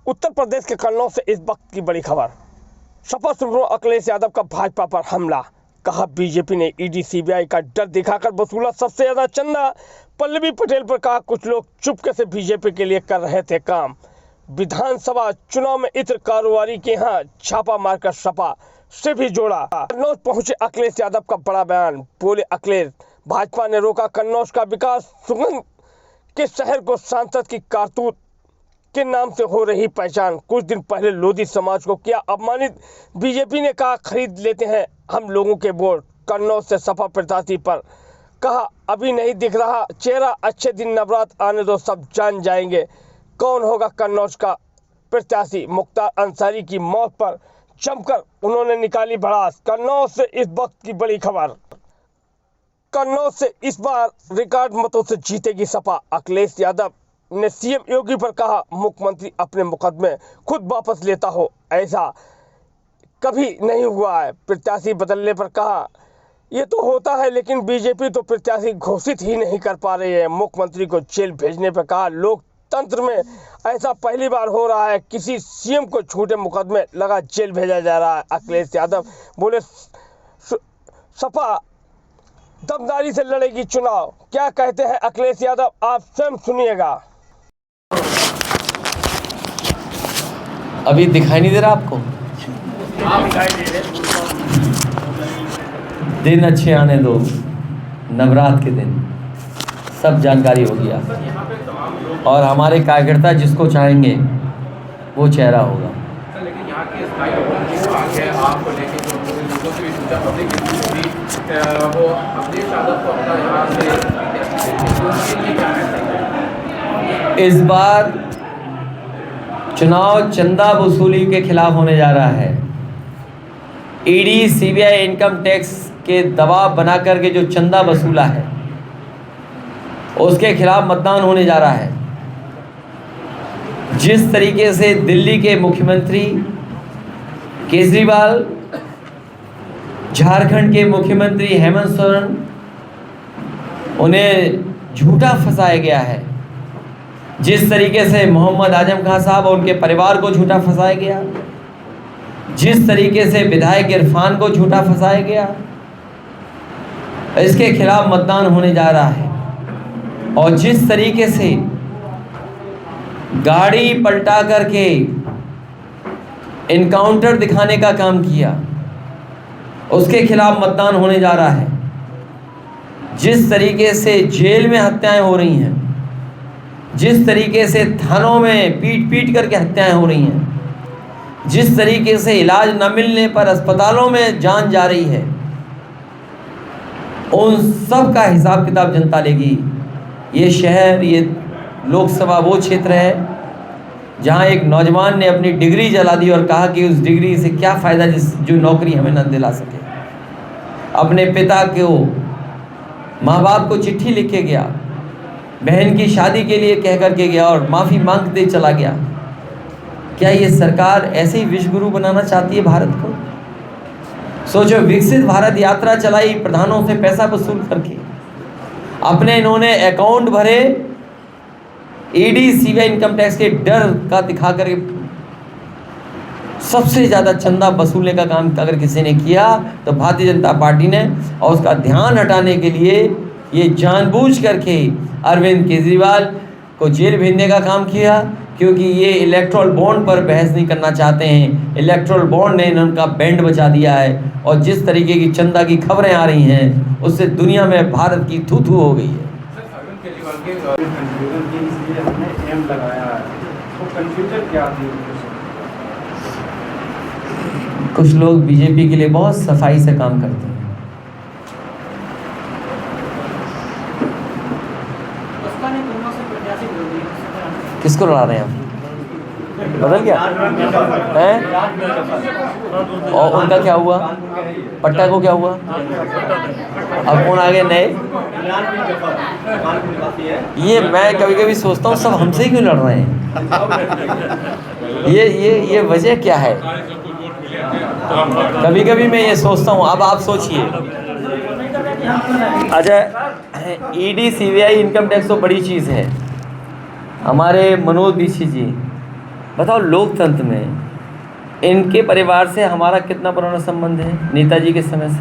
उत्तर प्रदेश के कन्नौज से इस वक्त की बड़ी खबर। सपा सुप्रीमो अखिलेश यादव का भाजपा पर हमला। कहा बीजेपी ने ईडी सीबीआई का डर दिखाकर वसूला सबसे ज्यादा चंदा। पल्लवी पटेल पर कहा कुछ लोग चुपके से बीजेपी के लिए कर रहे थे काम। विधानसभा चुनाव में इत्र कारोबारी के यहाँ छापा मारकर सपा से भी जोड़ा। कन्नौज पहुंचे अखिलेश यादव का बड़ा बयान। बोले अखिलेश, भाजपा ने रोका कन्नौज का विकास। सुगंध के शहर को सांसद की कारतूत के नाम से हो रही पहचान। कुछ दिन पहले लोधी समाज को किया अपमानित। बीजेपी ने कहा खरीद लेते हैं हम लोगों के वोट। कन्नौज से सपा प्रत्याशी पर कहा अभी नहीं दिख रहा चेहरा, अच्छे दिन नवरात्र आने दो सब जान जाएंगे कौन होगा कन्नौज का प्रत्याशी। मुख्तार अंसारी की मौत पर जमकर उन्होंने निकाली भड़ास। कन्नौज से इस वक्त की बड़ी खबर। कन्नौज से इस बार रिकॉर्ड मतों से जीतेगी सपा। अखिलेश यादव ने सीएम योगी पर कहा मुख्यमंत्री अपने मुकदमे खुद वापस लेता हो, ऐसा कभी नहीं हुआ है। प्रत्याशी बदलने पर कहा ये तो होता है लेकिन बीजेपी तो प्रत्याशी घोषित ही नहीं कर पा रही है। मुख्यमंत्री को जेल भेजने पर कहा लोकतंत्र में ऐसा पहली बार हो रहा है, किसी सीएम को झूठे मुकदमे लगा जेल भेजा जा रहा है। अखिलेश यादव बोले सपा दमदारी से लड़ेगी चुनाव। क्या कहते हैं अखिलेश यादव, आप स्वयं सुनिएगा। अभी दिखाई नहीं दे रहा आपको? दिन अच्छे आने दो, नवरात्र के दिन सब जानकारी हो गया और हमारे कार्यकर्ता जिसको चाहेंगे वो चेहरा होगा। लेकिन यहाँ के आगे आपको लेके जो लोगों से भी पूछा पब्लिक वो अखिलेश यादव को अपना यहाँ से इस बार चुनाव चंदा वसूली के खिलाफ होने जा रहा है। ईडी सीबीआई इनकम टैक्स के दबाव बना करके जो चंदा वसूला है उसके खिलाफ मतदान होने जा रहा है। जिस तरीके से दिल्ली के मुख्यमंत्री केजरीवाल, झारखंड के मुख्यमंत्री हेमंत सोरेन, उन्हें झूठा फंसाया गया है, जिस तरीके से मोहम्मद आजम खान साहब और उनके परिवार को झूठा फंसाया गया, जिस तरीके से विधायक इरफान को झूठा फंसाया गया, इसके खिलाफ मतदान होने जा रहा है। और जिस तरीके से गाड़ी पलटा करके इनकाउंटर दिखाने का काम किया उसके खिलाफ मतदान होने जा रहा है। जिस तरीके से जेल में हत्याएं हो रही हैं, जिस तरीके से थानों में पीट पीट करके हत्याएं हो रही हैं, जिस तरीके से इलाज न मिलने पर अस्पतालों में जान जा रही है, उन सब का हिसाब किताब जनता लेगी। ये शहर, ये लोकसभा वो क्षेत्र है जहां एक नौजवान ने अपनी डिग्री जला दी और कहा कि उस डिग्री से क्या फ़ायदा जो नौकरी हमें न दिला सके। अपने पिता को, माँ बाप को चिट्ठी लिख के गया, बहन की शादी के लिए कह करके गया और माफ़ी मांगते चला गया। क्या ये सरकार ऐसे ही विश्वगुरु बनाना चाहती है भारत को? सोचो, विकसित भारत यात्रा चलाई प्रधानों से पैसा वसूल करके, अपने इन्होंने अकाउंट भरे ईडी सीबीआई इनकम टैक्स के डर का दिखा कर सबसे ज़्यादा चंदा वसूलने का काम अगर किसी ने किया तो भारतीय जनता पार्टी ने, और उसका ध्यान हटाने के लिए ये जानबूझ करके अरविंद केजरीवाल को जेल भेजने का काम किया, क्योंकि ये इलेक्ट्रल बॉन्ड पर बहस नहीं करना चाहते हैं। इलेक्ट्रल बॉन्ड ने इनका बैंड बचा दिया है और जिस तरीके की चंदा की खबरें आ रही हैं उससे दुनिया में भारत की थू थू हो गई है। कुछ लोग बीजेपी के लिए बहुत सफाई से काम करते हैं। किसको लड़ा रहे हैं आप? बदल गया है? और उनका क्या हुआ? पट्टा को क्या हुआ? अब कौन आगे नए? ये मैं कभी कभी सोचता हूँ सब हमसे ही क्यों लड़ रहे हैं? ये वजह क्या है? कभी कभी मैं ये सोचता हूँ। अब आप सोचिए, अच्छा ईडी सीबीआई इनकम टैक्स तो बड़ी चीज़ है। हमारे मनोज दीक्षित जी बताओ लोकतंत्र में इनके परिवार से हमारा कितना पुराना संबंध है नेताजी के समय से।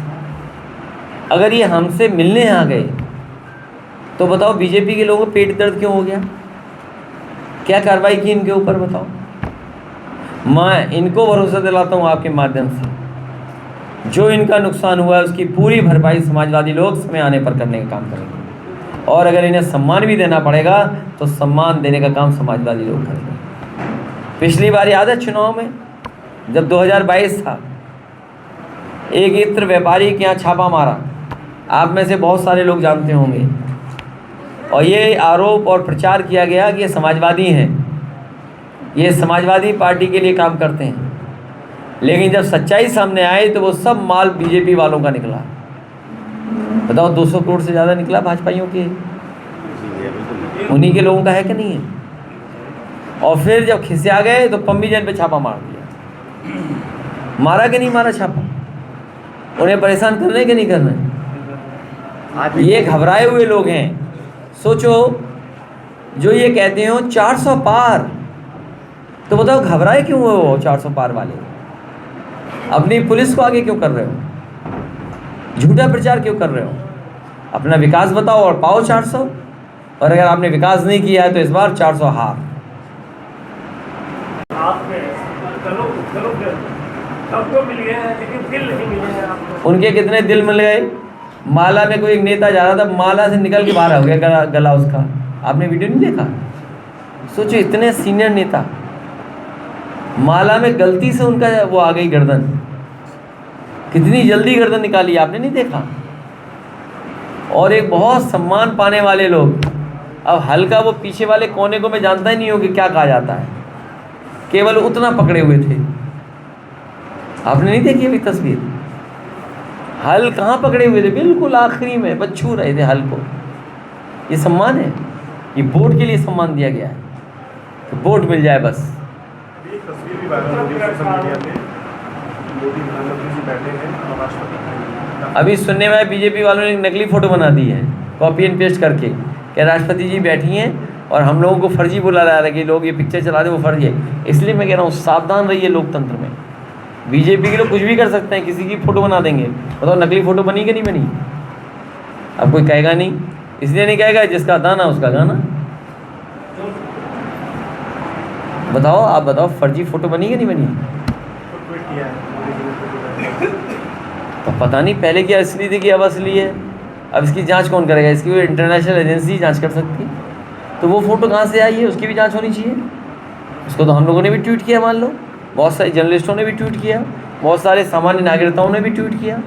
अगर ये हमसे मिलने आ गए तो बताओ बीजेपी के लोगों को पेट दर्द क्यों हो गया, क्या कार्रवाई की इनके ऊपर बताओ। मैं इनको भरोसा दिलाता हूँ आपके माध्यम से, जो इनका नुकसान हुआ है उसकी पूरी भरपाई समाजवादी लोग समय आने पर करने का काम करेंगे, और अगर इन्हें सम्मान भी देना पड़ेगा तो सम्मान देने का काम समाजवादी लोग करेंगे। पिछली बार याद है चुनाव में जब 2022 था, एक इत्र व्यापारी के यहाँ छापा मारा, आप में से बहुत सारे लोग जानते होंगे, और ये आरोप और प्रचार किया गया कि ये समाजवादी हैं, ये समाजवादी पार्टी के लिए काम करते हैं। लेकिन जब सच्चाई सामने आई तो वो सब माल बीजेपी वालों का निकला। बताओ 200 करोड़ से ज़्यादा निकला भाजपाइयों के, उन्हीं के लोगों का है कि नहीं है। और फिर जब खिसिया गए तो पम्मी जैन पे छापा मार दिया। मारा कि नहीं मारा छापा, उन्हें परेशान करने के नहीं करना। ये घबराए हुए लोग हैं। सोचो जो ये कहते हो 400 पार, तो बताओ घबराए क्यों हो वो 400 पार वाले, अपनी पुलिस को आगे क्यों कर रहे हो, झूठा प्रचार क्यों कर रहे हो। अपना विकास बताओ और पाओ 400, और अगर आपने विकास नहीं किया है तो इस बार 400 हार। उनके कितने दिल मिल गए। माला में कोई एक नेता जा रहा था, माला से निकल के बाहर हो गया गला उसका, आपने वीडियो नहीं देखा। सोचो इतने सीनियर नेता, माला में गलती से उनका वो आ गई गर्दन, कितनी जल्दी गर्दन निकाली आपने नहीं देखा। और एक बहुत सम्मान पाने वाले लोग, अब हल्का वो पीछे वाले कोने को मैं जानता ही नहीं हूँ कि क्या कहा जाता है, केवल उतना पकड़े हुए थे। आपने नहीं देखी अभी तस्वीर, हल कहाँ पकड़े हुए थे, बिल्कुल आखिरी में बस छू रहे थे हल को। ये सम्मान है, ये वोट के लिए सम्मान दिया गया है कि वोट मिल जाए बस। तस्वीर भी वायरल हो रही है सोशल मीडिया पे, मोदी प्रधानमंत्री जी बैठे हैं और राष्ट्रपति। अभी सुनने में बीजेपी वालों ने नकली फ़ोटो बना दी है कॉपी एंड पेस्ट करके, कि राष्ट्रपति जी बैठी हैं और हम लोगों को फर्जी बुला रहा है कि लोग ये पिक्चर चला रहे, वो फर्जी है। इसलिए मैं कह रहा हूँ सावधान रहिए लोकतंत्र में। बीजेपी के लोग कुछ भी कर सकते हैं, किसी की फ़ोटो बना देंगे। बताओ नकली फ़ोटो बनी कि नहीं बनी, अब कोई कहेगा नहीं, इसलिए नहीं कहेगा जिसका दाना उसका गाना। बताओ आप बताओ, फर्जी फ़ोटो बनी कि नहीं बनी। तो पता नहीं पहले की असली थी कि अब असली है। अब इसकी जांच कौन करेगा, इसकी कोई इंटरनेशनल एजेंसी जांच कर सकती है। तो वो फ़ोटो कहाँ से आई है उसकी भी जांच होनी चाहिए। उसको तो हम लोगों ने भी ट्वीट किया, मान लो बहुत सारे जर्नलिस्टों ने भी ट्वीट किया, बहुत सारे सामान्य नागरिकताओं ने भी ट्वीट किया।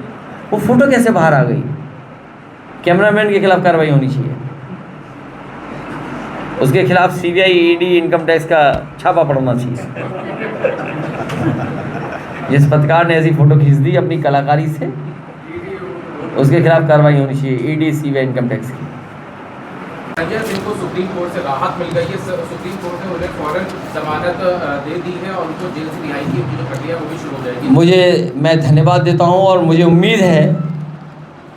वो फ़ोटो कैसे बाहर आ गई। कैमरामैन के खिलाफ कार्रवाई होनी चाहिए, उसके खिलाफ सीबीआई ईडी इनकम टैक्स का छापा पड़ना चाहिए। जिस पत्रकार ने ऐसी फ़ोटो खींच दी अपनी कलाकारी से, उसके खिलाफ कार्रवाई होनी चाहिए, ईडी सीबीआई इनकम टैक्स की। संजय सिंह को सुप्रीम कोर्ट से राहत मिल गई है। सुप्रीम कोर्ट ने उन्हें फौरन जमानत दे दी है और उनको जेल से रिहाई की जो प्रक्रिया वो भी शुरू हो जाएगी। मैं धन्यवाद देता हूँ और मुझे उम्मीद है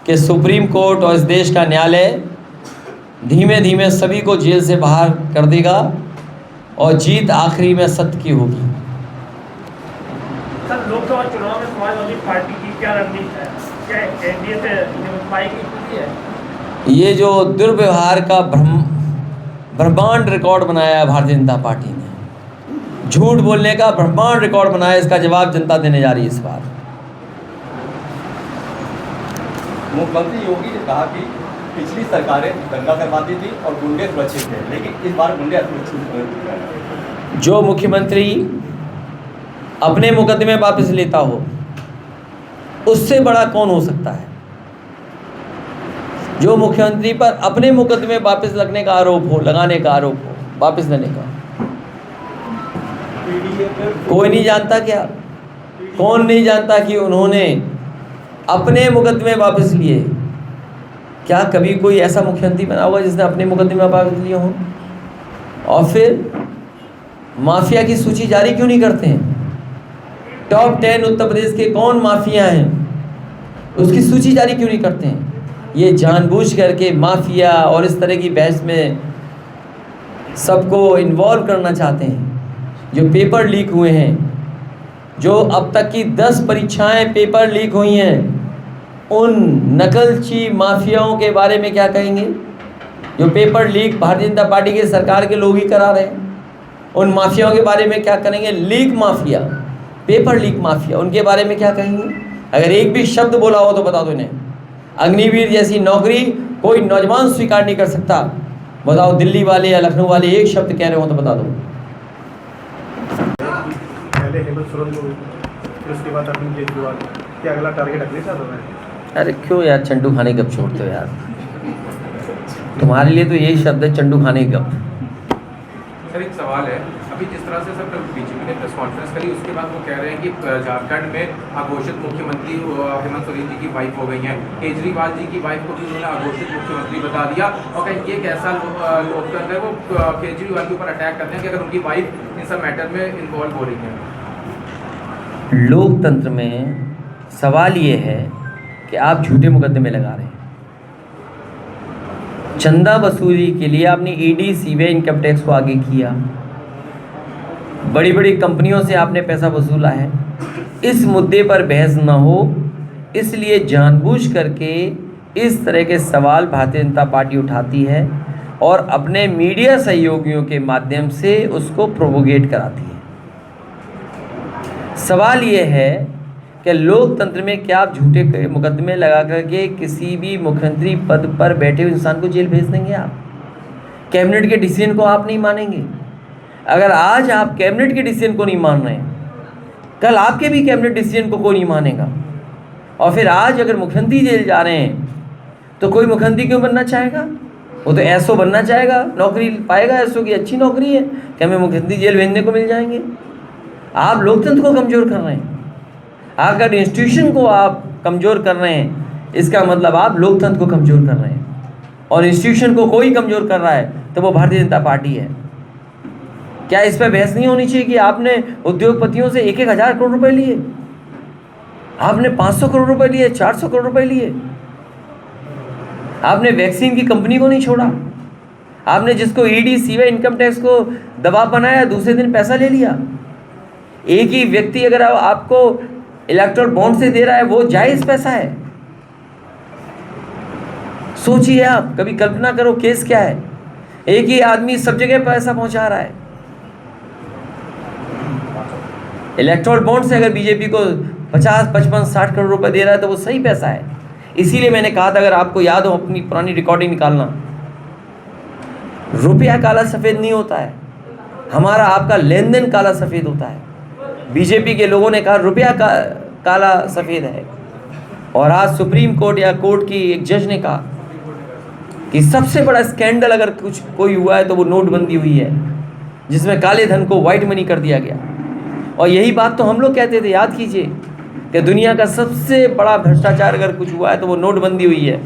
कि सुप्रीम कोर्ट और इस देश का न्यायालय धीमे धीमे सभी को जेल से बाहर कर देगा और जीत आखिरी में सत्य की होगी। सर, लोकसभा चुनाव में समाजवादी पार्टी की क्या रणनीति है, क्या एनडीए से निपट पाएगी स्थिति है। ये जो दुर्व्यवहार का ब्रह्मांड रिकॉर्ड बनाया है भारतीय जनता पार्टी ने, झूठ बोलने का ब्रह्मांड रिकॉर्ड बनाया, इसका जवाब जनता देने जा रही है इस बार। मुख्यमंत्री योगी ने कहा कि पिछली सरकारें दंगा करवाती थी और गुंडे सुरक्षित थे, लेकिन इस बार गुंडे असुरक्षित। जो मुख्यमंत्री अपने मुकदमे वापस लेता हो उससे बड़ा कौन हो सकता है। जो मुख्यमंत्री पर अपने मुकदमे वापस लगने का आरोप हो, लगाने का आरोप हो, वापस लेने का, कोई नहीं जानता क्या, कौन नहीं जानता कि उन्होंने अपने मुकदमे वापस लिए। क्या कभी कोई ऐसा मुख्यमंत्री बना होगा जिसने अपने मुकदमे वापस लिए हों। और फिर माफिया की सूची जारी क्यों नहीं करते हैं। टॉप 10 उत्तर प्रदेश के कौन माफिया हैं उसकी सूची जारी क्यों नहीं करते हैं। ये जानबूझ करके माफिया और इस तरह की बहस में सबको इन्वॉल्व करना चाहते हैं। जो पेपर लीक हुए हैं, जो अब तक की 10 परीक्षाएं पेपर लीक हुई हैं, उन नकलची माफियाओं के बारे में क्या कहेंगे? जो paper leak Bharatiya Janata party के सरकार के लोग ही करा रहे हैं, उन माफियाओं के बारे में क्या करेंगे? Leak mafia, paper leak mafia, उनके बारे में क्या कहेंगे? अगर एक भी शब्द बोला हो तो बता दो इन्हें। अग्निवीर जैसी नौकरी कोई नौजवान स्वीकार नहीं कर सकता। बताओ, दिल्ली वाले या लखनऊ वाले एक शब्द कह रहे हो तो बता दो। पहले हेमंत सोरेन को, फिर उसके बाद अरविंद केजरीवाल, क्या अगला टारगेट अगले साल होना है? अरे क्यों यार चंडू खाने गप छोड़ते हो यार, तुम्हारे लिए तो यही शब्द है, चंडू खाने गप। सर एक सवाल है, अभी जिस तरह से सर बीजेपी ने प्रेस कॉन्फ्रेंस करी, उसके बाद वो कह रहे हैं कि झारखंड में अघोषित मुख्यमंत्री हेमंत सोरेन जी की वाइफ हो गई हैं, केजरीवाल जी की वाइफ को भी उन्होंने अघोषित मुख्यमंत्री बता दिया, और कहीं ये कैसा लोकतंत्र है, वो केजरीवाल के ऊपर अटैक करते हैं कि अगर उनकी वाइफ इन सब मैटर में इन्वॉल्व हो रही है। लोकतंत्र में सवाल ये है कि आप झूठे मुकदमे लगा रहे हैं। चंदा वसूली के लिए आपने ईडी, सीबीआई, इनकम टैक्स को आगे किया, बड़ी बड़ी कंपनियों से आपने पैसा वसूला है। इस मुद्दे पर बहस न हो, इसलिए जानबूझ करके इस तरह के सवाल भारतीय जनता पार्टी उठाती है और अपने मीडिया सहयोगियों के माध्यम से उसको प्रोपोगेट कराती है। सवाल ये है कि लोकतंत्र में क्या आप झूठे मुकदमे लगा करके किसी भी मुख्यमंत्री पद पर बैठे हुए इंसान को जेल भेज देंगे? आप कैबिनेट के डिसीजन को आप नहीं मानेंगे? अगर आज आप कैबिनेट के डिसीजन को नहीं मान रहे हैं, कल आपके भी कैबिनेट डिसीजन को कोई नहीं मानेगा। और फिर आज अगर मुख्यमंत्री जेल जा रहे हैं तो कोई मुख्यमंत्री क्यों बनना चाहेगा? वो तो एसओ बनना चाहेगा, नौकरी पाएगा, एसओ की अच्छी नौकरी है कि हमें मुख्यमंत्री जेल भेजने को मिल जाएंगे। आप लोकतंत्र को कमज़ोर कर रहे हैं। अगर इंस्टीट्यूशन को आप कमज़ोर कर रहे हैं, इसका मतलब आप लोकतंत्र को कमज़ोर कर रहे हैं। और इंस्टीट्यूशन को कोई कमज़ोर कर रहा है तो वो भारतीय जनता पार्टी है। क्या इस पर बहस नहीं होनी चाहिए कि आपने उद्योगपतियों से 1-1 हज़ार करोड़ रुपए लिए, आपने 500 करोड़ रुपए लिए, 400 करोड़ रुपए लिए, आपने वैक्सीन की कंपनी को नहीं छोड़ा, आपने जिसको ईडी, सीबीआई, इनकम टैक्स को दबाव बनाया, दूसरे दिन पैसा ले लिया। एक ही व्यक्ति अगर आपको इलेक्ट्रल बॉन्ड से दे रहा है, वो जायज़ पैसा है? सोचिए आप, कभी कल्पना करो केस क्या है। एक ही आदमी सब जगह पैसा पहुंचा रहा है। इलेक्ट्रल बॉन्ड से अगर बीजेपी को 50, 55, 60 करोड़ रुपए दे रहा है तो वो सही पैसा है। इसीलिए मैंने कहा था, अगर आपको याद हो अपनी पुरानी रिकॉर्डिंग निकालना, रुपया काला सफ़ेद नहीं होता है, हमारा आपका लेन देन काला सफ़ेद होता है। बीजेपी के लोगों ने कहा रुपया काला सफ़ेद है, और आज सुप्रीम कोर्ट या कोर्ट की एक जज ने कहा कि सबसे बड़ा स्कैंडल अगर कोई हुआ है तो वो नोटबंदी हुई है, जिसमें काले धन को वाइट मनी कर दिया गया। और यही बात तो हम लोग कहते थे, याद कीजिए, कि दुनिया का सबसे बड़ा भ्रष्टाचार अगर कुछ हुआ है तो वो नोटबंदी हुई है।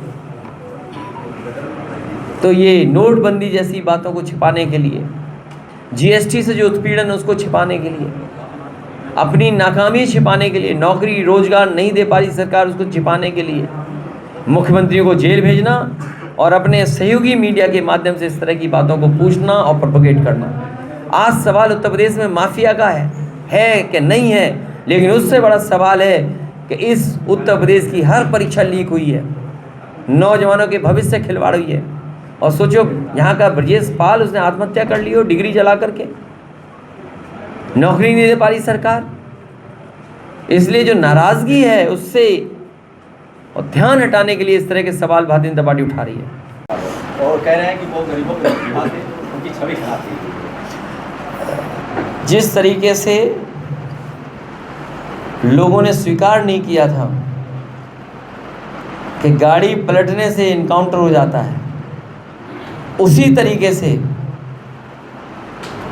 तो ये नोटबंदी जैसी बातों को छिपाने के लिए, जीएसटी से जो उत्पीड़न है उसको छिपाने के लिए, अपनी नाकामी छिपाने के लिए, नौकरी रोजगार नहीं दे पा रही सरकार उसको छिपाने के लिए, मुख्यमंत्रियों को जेल भेजना और अपने सहयोगी मीडिया के माध्यम से इस तरह की बातों को पूछना और प्रोपोगेट करना। आज सवाल उत्तर प्रदेश में माफिया का है कि नहीं है, लेकिन उससे बड़ा सवाल है कि इस उत्तर प्रदेश की हर परीक्षा लीक हुई है, नौजवानों के भविष्य से खिलवाड़ हुई है। और सोचो, यहाँ का ब्रजेश पाल, उसने आत्महत्या कर ली हो डिग्री जला करके, नौकरी नहीं दे पा रही सरकार। इसलिए जो नाराज़गी है उससे और ध्यान हटाने के लिए इस तरह के सवाल भारतीय जनता पार्टी उठा रही है। और कह रहे हैं कि वो गरीबों के दिखाते, उनकी छवि खराब थी। जिस तरीके से लोगों ने स्वीकार नहीं किया था कि गाड़ी पलटने से इनकाउंटर हो जाता है, उसी तरीके से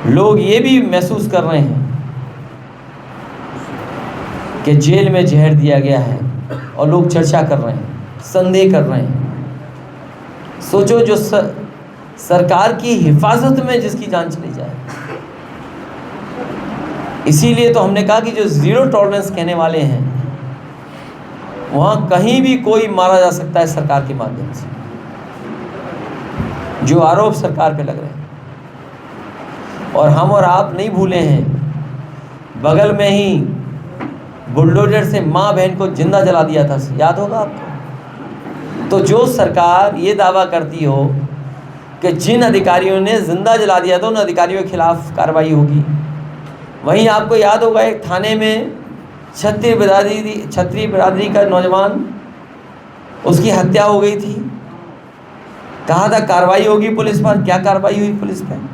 लोग ये भी महसूस कर रहे हैं कि जेल में जहर दिया गया है, और लोग चर्चा कर रहे हैं, संदेह कर रहे हैं। सोचो, जो सरकार की हिफाजत में जिसकी जान चली जाए। इसीलिए तो हमने कहा कि जो ज़ीरो टॉलरेंस कहने वाले हैं, वहाँ कहीं भी कोई मारा जा सकता है सरकार के माध्यम से, जो आरोप सरकार पे लग रहे हैं। और हम और आप नहीं भूले हैं बगल में ही बुलडोजर से माँ बहन को जिंदा जला दिया था, याद होगा आपको। तो जो सरकार ये दावा करती हो कि जिन अधिकारियों ने जिंदा जला दिया था उन अधिकारियों के खिलाफ कार्रवाई होगी, वहीं आपको याद होगा एक थाने में क्षत्रिय बिरादरी का नौजवान, उसकी हत्या हो गई थी, कहा था कार्रवाई होगी पुलिस पर। क्या कार्रवाई हुई पुलिस पर?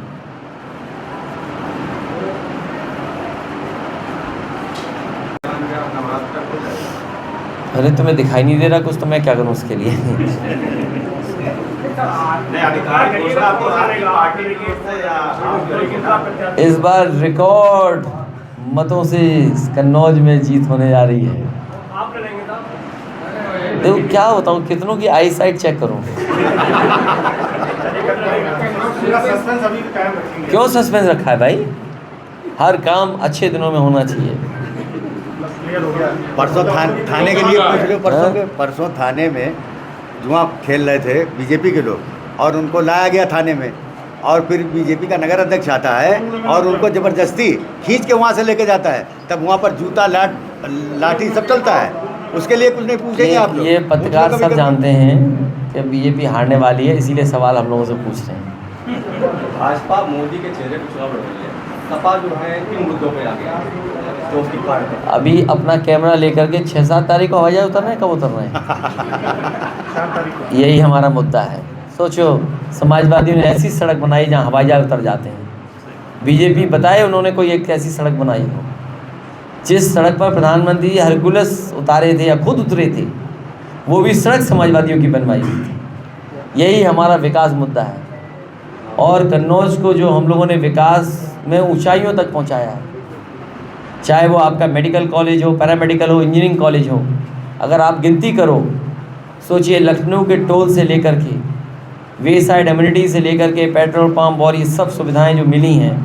अरे तुम्हें दिखाई नहीं दे रहा कुछ, तो मैं क्या करूं उसके लिए। इस बार रिकॉर्ड मतों से कन्नौज में जीत होने जा रही है। देखो क्या बताऊं, कितनों की आई साइट चेक करूं। क्यों सस्पेंस रखा है भाई? हर काम अच्छे दिनों में होना चाहिए। परसों थाने के लिए पूछ रहे हो, परसों थाने में जुआ खेल रहे थे बीजेपी के लोग, और उनको लाया गया थाने में, और फिर बीजेपी का नगर अध्यक्ष आता है और उनको ज़बरदस्ती खींच के वहाँ से लेके जाता है। तब वहाँ पर जूता लाठी सब चलता है, उसके लिए कुछ नहीं पूछेंगे आप लोग? ये पत्रकार सब जानते हैं कि बीजेपी हारने वाली है, इसीलिए सवाल हम लोगों से पूछ रहे हैं। भाजपा मोदी के चेहरे पर चुनाव लड़ रही है, सपा जो है किन मुद्दों पे आ गया तो उसकी पार्टी अभी अपना कैमरा लेकर के 6-7 तारीख को हवाई जहाज उतरना है, कब उतरना है? यही हमारा मुद्दा है। सोचो, समाजवादियों ने ऐसी सड़क बनाई जहां हवाई जहाज उतर जाते हैं। बीजेपी बताए उन्होंने कोई एक ऐसी सड़क बनाई हो, जिस सड़क पर प्रधानमंत्री हरकुलस उतारे थे या खुद उतरे थे, वो भी सड़क समाजवादियों की बनवाई हुई थी। यही हमारा विकास मुद्दा है। और कन्नौज को जो हम लोगों ने विकास में ऊंचाइयों तक पहुंचाया है, चाहे वो आपका मेडिकल कॉलेज हो, पैरामेडिकल हो, इंजीनियरिंग कॉलेज हो, अगर आप गिनती करो, सोचिए लखनऊ के टोल से लेकर के वे साइड एमिनिटी से लेकर के पेट्रोल पंप और ये सब सुविधाएं जो मिली हैं,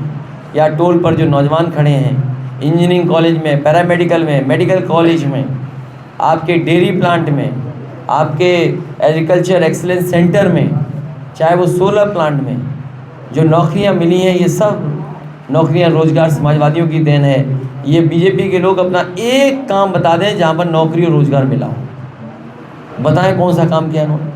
या टोल पर जो नौजवान खड़े हैं, इंजीनियरिंग कॉलेज में, पैरामेडिकल में, मेडिकल कॉलेज में, आपके डेयरी प्लांट में, आपके एग्रीकल्चर एक्सीलेंस सेंटर में, चाहे वो सोलर प्लांट में जो नौकरियां मिली हैं, ये सब नौकरियां रोज़गार समाजवादियों की देन है। ये बीजेपी के लोग अपना एक काम बता दें जहां पर नौकरी और रोज़गार मिला हो, बताएं कौन सा काम किया उन्होंने?